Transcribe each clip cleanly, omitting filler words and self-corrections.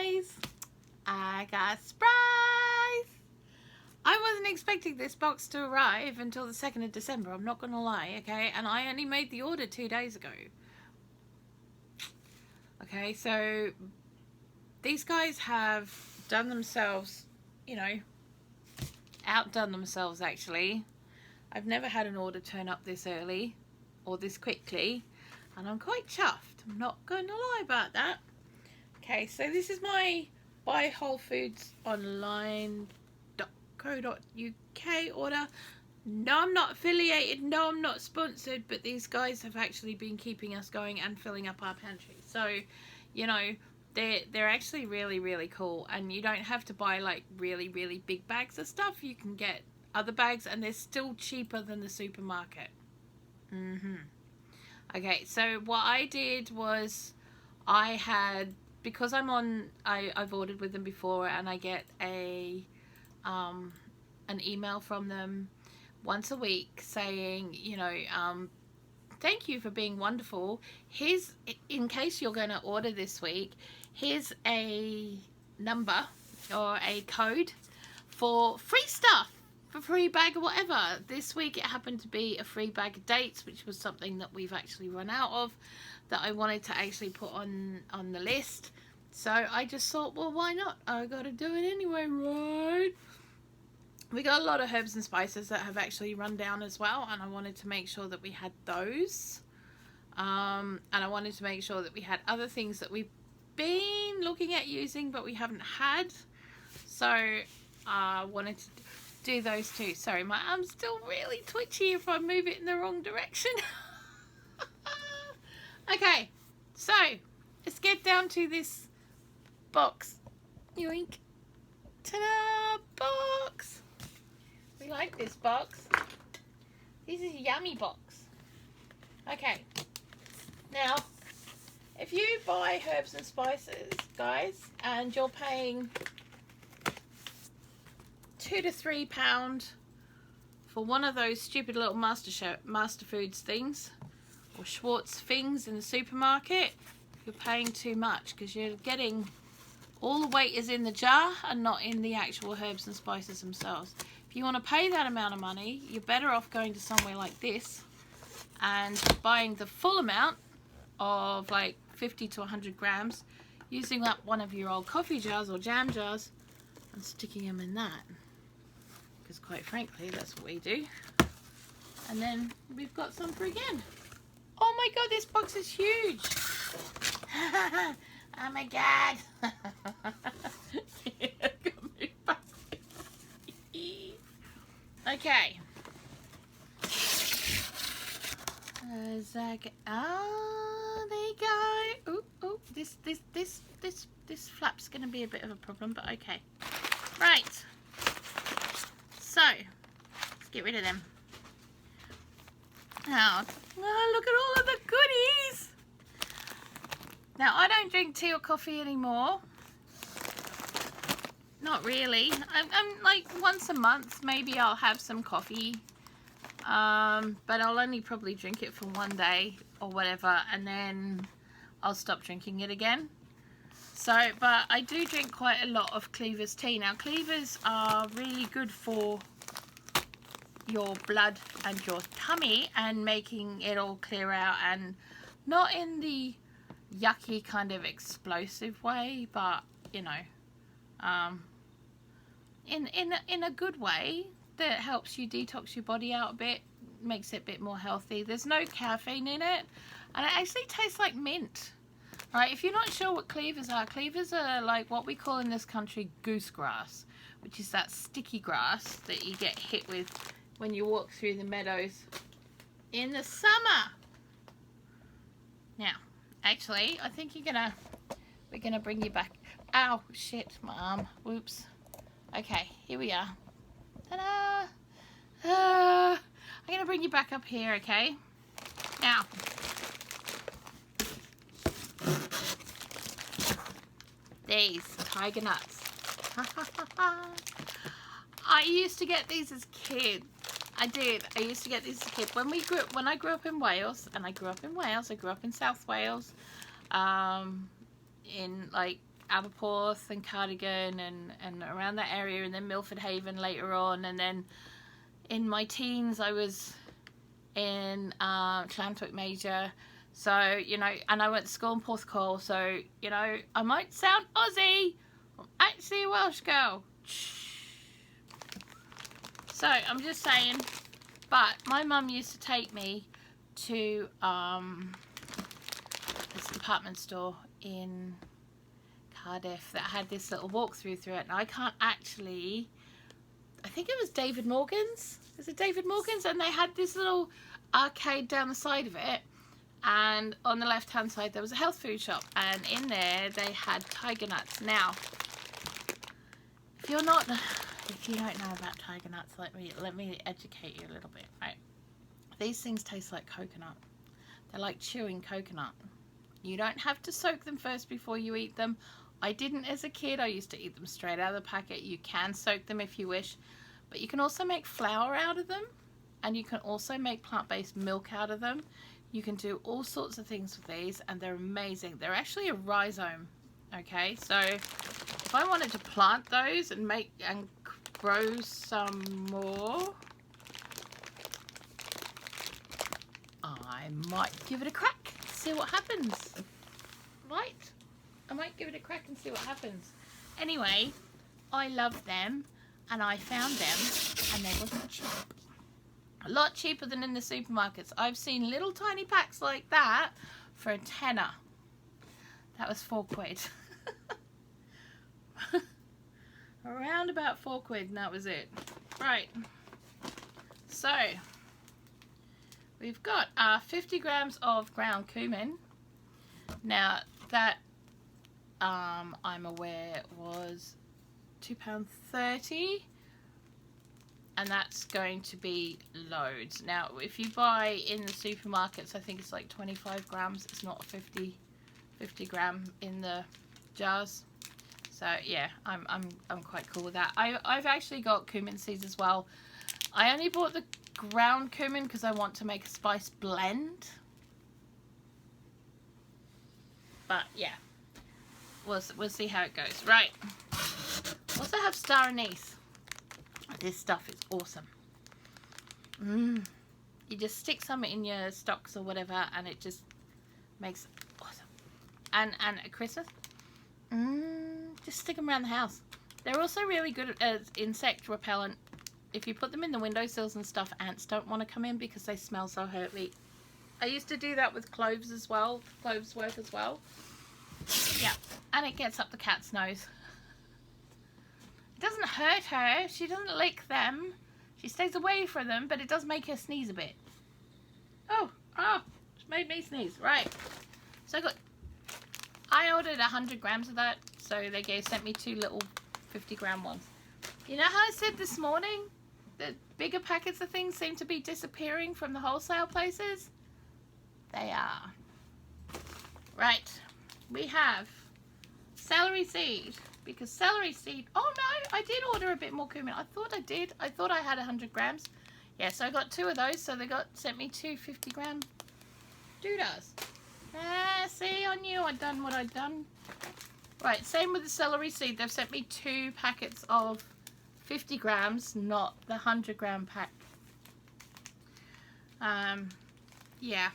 guys, I got a surprise. I wasn't expecting this box to arrive until the 2nd of December, I'm not gonna lie, okay? And I only made the order 2 days ago. Okay, so these guys have done themselves, you know, outdone themselves actually. I've never had an order turn up this early or this quickly, and I'm quite chuffed. I'm not going to lie about that. Okay, so this is my buy Whole Foods online.co.uk order. No, I'm not affiliated. No, I'm not sponsored, but these guys have actually been keeping us going and filling up our pantry. So, you know, they're actually really, really cool, and you don't have to buy like really, really big bags of stuff. You can get other bags, and they're still cheaper than the supermarket. Okay, so what I did was I had, because I've ordered with them before, and I get an email from them once a week saying, you know, thank you for being wonderful. Here's, in case you're going to order this week, here's a number or a code for free stuff, for free bag or whatever. This week it happened to be a free bag of dates, which was something that we've actually run out of, that I wanted to actually put on the list. So I just thought, well, why not? I got to do it anyway, right? We got a lot of herbs and spices that have actually run down as well, and I wanted to make sure that we had those. And I wanted to make sure that we had other things that we've been looking at using but we haven't had. So I wanted to do those too. Sorry, my arm's still really twitchy if I move it in the wrong direction. Okay, so let's get down to this box. Yoink. Ta-da! Box! We like this box. This is a yummy box. Okay. Now, if you buy herbs and spices, guys, and you're paying £2 to £3 for one of those stupid little Master Foods things, or Schwartz things in the supermarket, you're paying too much, because you're getting, all the weight is in the jar and not in the actual herbs and spices themselves. If you want to pay that amount of money, you're better off going to somewhere like this and buying the full amount of like 50 to 100 grams, using up one of your old coffee jars or jam jars and sticking them in that, because quite frankly that's what we do. And then we've got some for again. Oh my god, this box is huge. Oh my god. Okay. Oh, there you go. Ooh, ooh, this flap's going to be a bit of a problem, but okay. Right. So, let's get rid of them. Now, oh, look at all of the goodies. Now, I don't drink tea or coffee anymore. Not really. I'm like once a month, maybe I'll have some coffee. But I'll only probably drink it for one day or whatever, and then I'll stop drinking it again. So, but I do drink quite a lot of Cleaver's tea. Now, Cleaver's are really good for your blood and your tummy, and making it all clear out, and not in the yucky kind of explosive way, but you know, in a good way that helps you detox your body out a bit, makes it a bit more healthy. There's no caffeine in it, and it actually tastes like mint. Right, if you're not sure what cleavers are like what we call in this country goose grass, which is that sticky grass that you get hit with when you walk through the meadows in the summer. Now, actually, I think we're gonna bring you back. Ow, shit, my arm. Whoops. Okay, here we are. Ta-da! I'm gonna bring you back up here, okay? Now, these tiger nuts. I used to get these as kids. I did. I used to get these as a kid. When I grew up in Wales, and I grew up in South Wales, in like Aberporth and Cardigan and around that area, and then Milford Haven later on, and then in my teens I was in Llanthwaite Major, so you know, and I went to school in Porthcawl, so you know, I might sound Aussie, I'm actually a Welsh girl. So I'm just saying. But my mum used to take me to this department store in Cardiff that had this little walkthrough through it, and I can't actually, I think it was David Morgan's. Is it David Morgan's? And they had this little arcade down the side of it, and on the left hand side there was a health food shop, and in there they had tiger nuts. Now, if you don't know about tiger nuts, let me educate you a little bit. Right, these things taste like coconut. They're like chewing coconut. You don't have to soak them first before you eat them. I didn't as a kid. I used to eat them straight out of the packet. You can soak them if you wish, but you can also make flour out of them, and you can also make plant-based milk out of them. You can do all sorts of things with these, and they're amazing. They're actually a rhizome. Okay, so if I wanted to plant those and grow some more, I might give it a crack, see what happens. Right? I might give it a crack and see what happens. Anyway, I love them, and I found them, and they wasn't cheap. A lot cheaper than in the supermarkets. I've seen little tiny packs like that for a tenner. That was £4. Around about £4, and that was it. Right. So, we've got 50 grams of ground cumin. Now, that I'm aware was £2.30, and that's going to be loads. Now, if you buy in the supermarkets, I think it's like 25 grams. It's not 50 gram in the jars. So yeah, I'm quite cool with that. I've actually got cumin seeds as well. I only bought the ground cumin because I want to make a spice blend. But yeah, we'll see how it goes. Right. Also have star anise. This stuff is awesome. You just stick some in your stocks or whatever, and it just makes it awesome. And at Christmas, just stick them around the house. They're also really good as insect repellent. If you put them in the windowsills and stuff, ants don't want to come in because they smell so hurtly. I used to do that with cloves as well. Cloves work as well. Yeah, and it gets up the cat's nose. It doesn't hurt her. She doesn't lick them. She stays away from them, but it does make her sneeze a bit. Oh, it's made me sneeze. Right. So I ordered 100 grams of that, so they sent me 2 little 50-gram ones. You know how I said this morning that bigger packets of things seem to be disappearing from the wholesale places? They are. Right. We have celery seed, because celery seed, oh no, I did order a bit more cumin. I thought I did. I thought I had 100 grams. Yeah, so I got 2 of those, so they sent me 2 50-gram doodahs. See, I knew I'd done what I'd done. Right, same with the celery seed. They've sent me 2 packets of 50 grams, not the 100-gram pack. Yeah.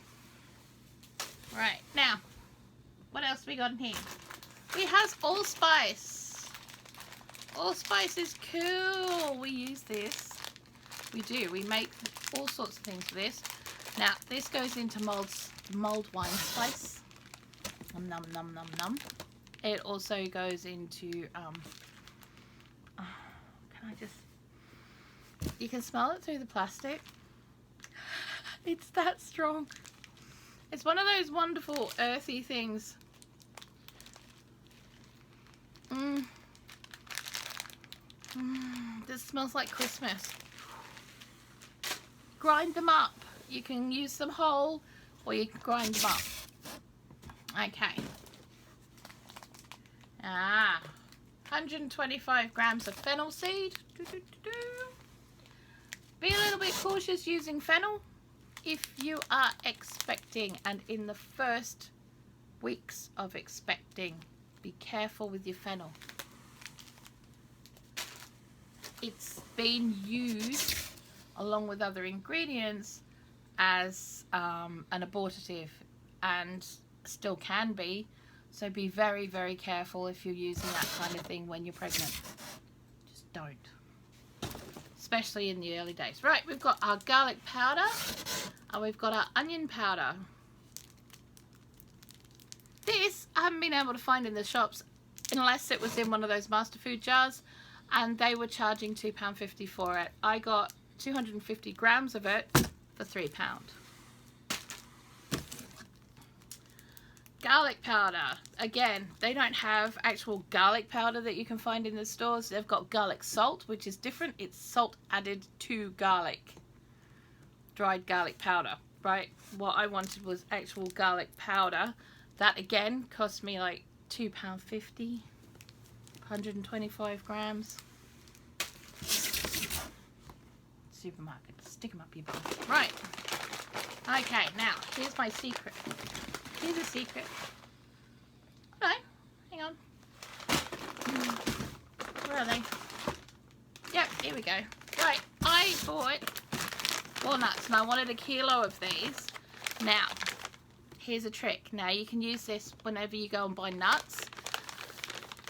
Right, now, what else we got in here? We have allspice. Allspice is cool. We use this. We do. We make all sorts of things with this. Now, this goes into mulled wine spice. Num num num num. It also goes into can I just, you can smell it through the plastic. It's that strong. It's one of those wonderful earthy things. This smells like Christmas. Grind them up. You can use them whole, or you can grind them up. Okay. 125 grams of fennel seed. Be a little bit cautious using fennel if you are expecting and in the first weeks of expecting. Be careful with your fennel. It's been used along with other ingredients as an abortive, and still can be. So be very, very careful if you're using that kind of thing when you're pregnant. Just don't. Especially in the early days. Right, we've got our garlic powder and we've got our onion powder. This I haven't been able to find in the shops unless it was in one of those master food jars, and they were charging £2.50 for it. I got 250 grams of it for £3. Garlic powder. Again, they don't have actual garlic powder that you can find in the stores. They've got garlic salt, which is different. It's salt added to garlic. Dried garlic powder, right? What I wanted was actual garlic powder. That again cost me like £2.50, 125 grams. Supermarket, stick them up your bum. Right. Okay, now here's my secret. Here's a secret. No, hang on. Where are they? Yep, here we go. Right, I bought walnuts and I wanted a kilo of these. Now, here's a trick. Now, you can use this whenever you go and buy nuts.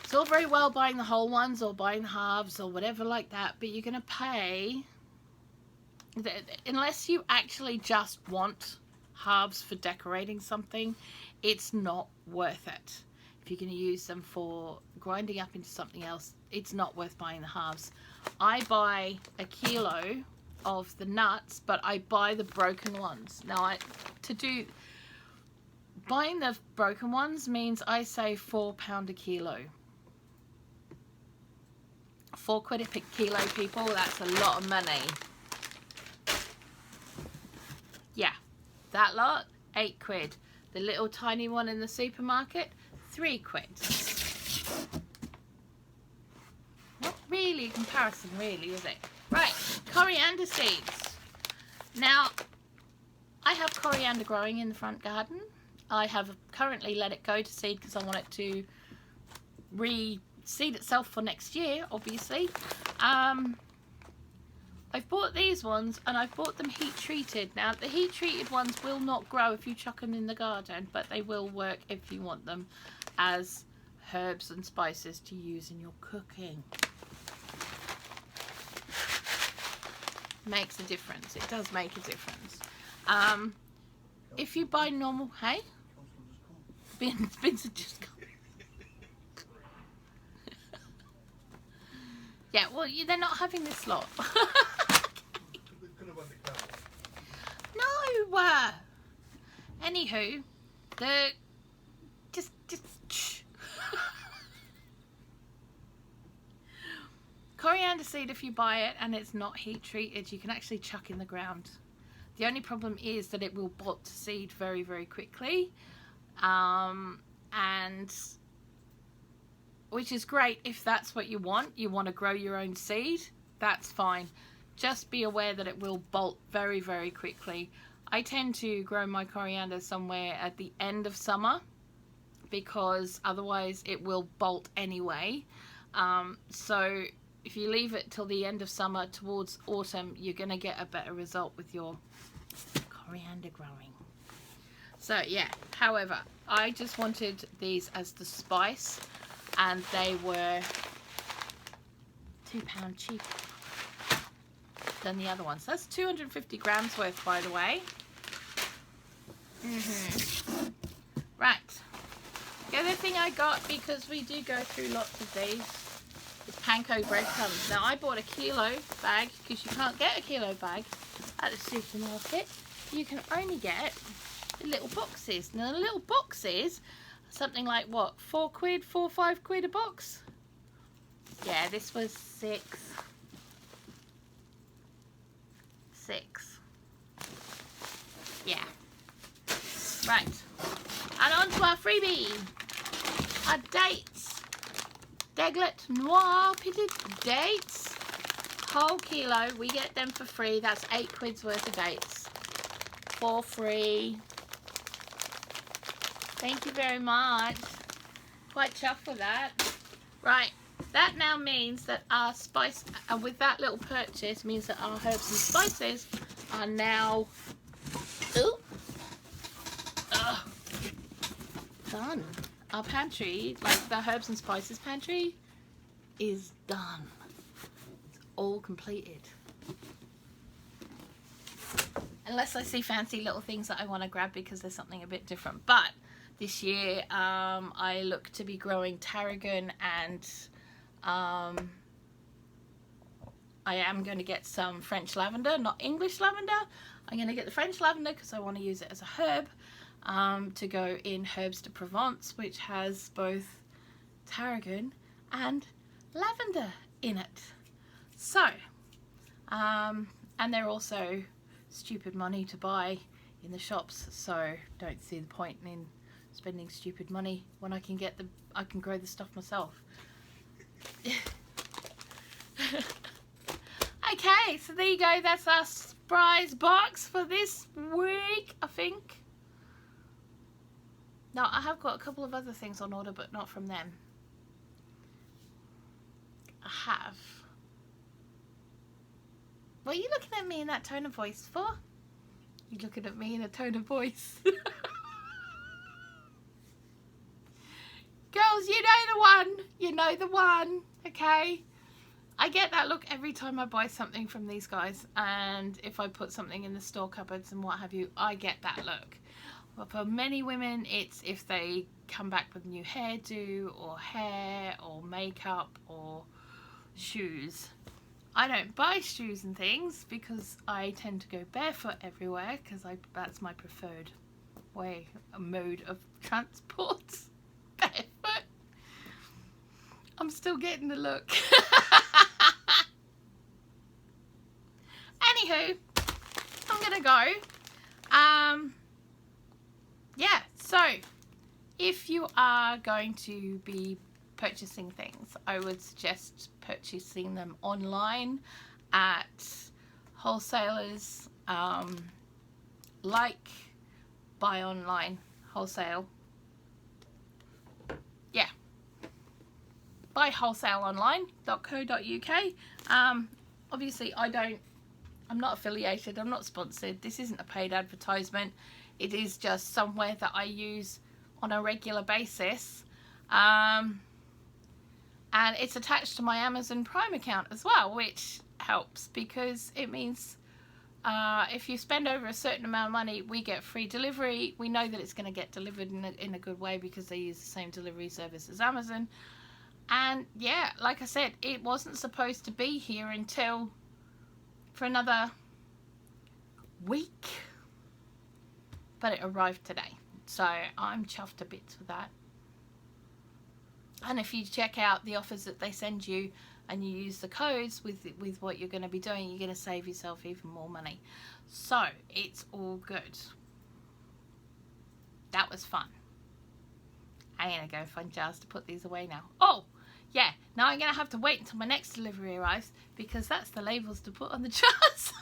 It's all very well buying the whole ones or buying the halves or whatever like that, but you're going to pay, unless you actually just want halves for decorating something, it's not worth it. If you're going to use them for grinding up into something else, it's not worth buying the halves. I buy a kilo of the nuts, but I buy the broken ones. Now, buying the broken ones means I save £4 a kilo. £4 a kilo, people, that's a lot of money. Yeah, that lot, £8. The little tiny one in the supermarket, £3. Not really a comparison, really, is it? Right, coriander seeds. Now, I have coriander growing in the front garden. I have currently let it go to seed because I want it to reseed itself for next year, obviously. I've bought these ones and I've bought them heat treated. Now, the heat treated ones will not grow if you chuck them in the garden, but they will work if you want them as herbs and spices to use in your cooking. Makes a difference. It does make a difference. If you buy normal, hey? Vincent just come. Yeah, well, they're not having this lot. No. Anywho, just coriander seed, if you buy it and it's not heat treated, you can actually chuck in the ground. The only problem is that it will bolt to seed very, very quickly, and which is great if that's what you want. You want to grow your own seed, that's fine. Just be aware that it will bolt very, very quickly. I tend to grow my coriander somewhere at the end of summer because otherwise it will bolt anyway. So if you leave it till the end of summer towards autumn, you're going to get a better result with your coriander growing. So yeah, however, I just wanted these as the spice, and they were £2 cheaper than the other ones. That's 250 grams worth, by the way. Right. The other thing I got, because we do go through lots of these, is panko breadcrumbs. Now, I bought a kilo bag because you can't get a kilo bag at the supermarket. You can only get the little boxes. Now, the little boxes are something like, what, £4, 4, 5 quid a box? Yeah, this was six. Yeah. Right. And on to our freebie. Our dates. Deglet Noir pitted dates. Whole kilo. We get them for free. That's 8 quid's worth of dates. For free. Thank you very much. Quite chuffed with that. Right, that now means that our spice, with that little purchase, means that our herbs and spices are now done. Our pantry, like the herbs and spices pantry, is done. It's all completed. Unless I see fancy little things that I want to grab because there's something a bit different. But this year I look to be growing tarragon, and I am going to get some French lavender, not English lavender. I'm going to get the French lavender because I want to use it as a herb to go in Herbs de Provence, which has both tarragon and lavender in it. So, and they're also stupid money to buy in the shops, so don't see the point in spending stupid money when I can grow the stuff myself. Okay, so there you go. That's our surprise box for this week, I think. No, I have got a couple of other things on order, but not from them. I have. What are you looking at me in that tone of voice for? You're looking at me in a tone of voice. Girls, you know the one. You know the one, okay? I get that look every time I buy something from these guys, and if I put something in the store cupboards and what have you, I get that look. But for many women, it's if they come back with new hairdo or hair or makeup or shoes. I don't buy shoes and things because I tend to go barefoot everywhere because that's my preferred mode of transport. Barefoot. I'm still getting the look. Anywho, I'm gonna go. Yeah, so if you are going to be purchasing things, I would suggest purchasing them online at wholesalers like Buy Online Wholesale. Yeah, buywholesaleonline.co.uk. Obviously I'm not affiliated, I'm not sponsored, this isn't a paid advertisement. It is just somewhere that I use on a regular basis, and it's attached to my Amazon Prime account as well, which helps because it means if you spend over a certain amount of money, we get free delivery. We know that it's going to get delivered in a good way because they use the same delivery service as Amazon. And yeah, like I said, it wasn't supposed to be here until for another week, but it arrived today, so I'm chuffed to bits with that. And if you check out the offers that they send you and you use the codes with what you're going to be doing, you're going to save yourself even more money. So it's all good. That was fun. I'm going to go find jars to put these away now. Oh yeah, now I'm going to have to wait until my next delivery arrives because that's the labels to put on the jars.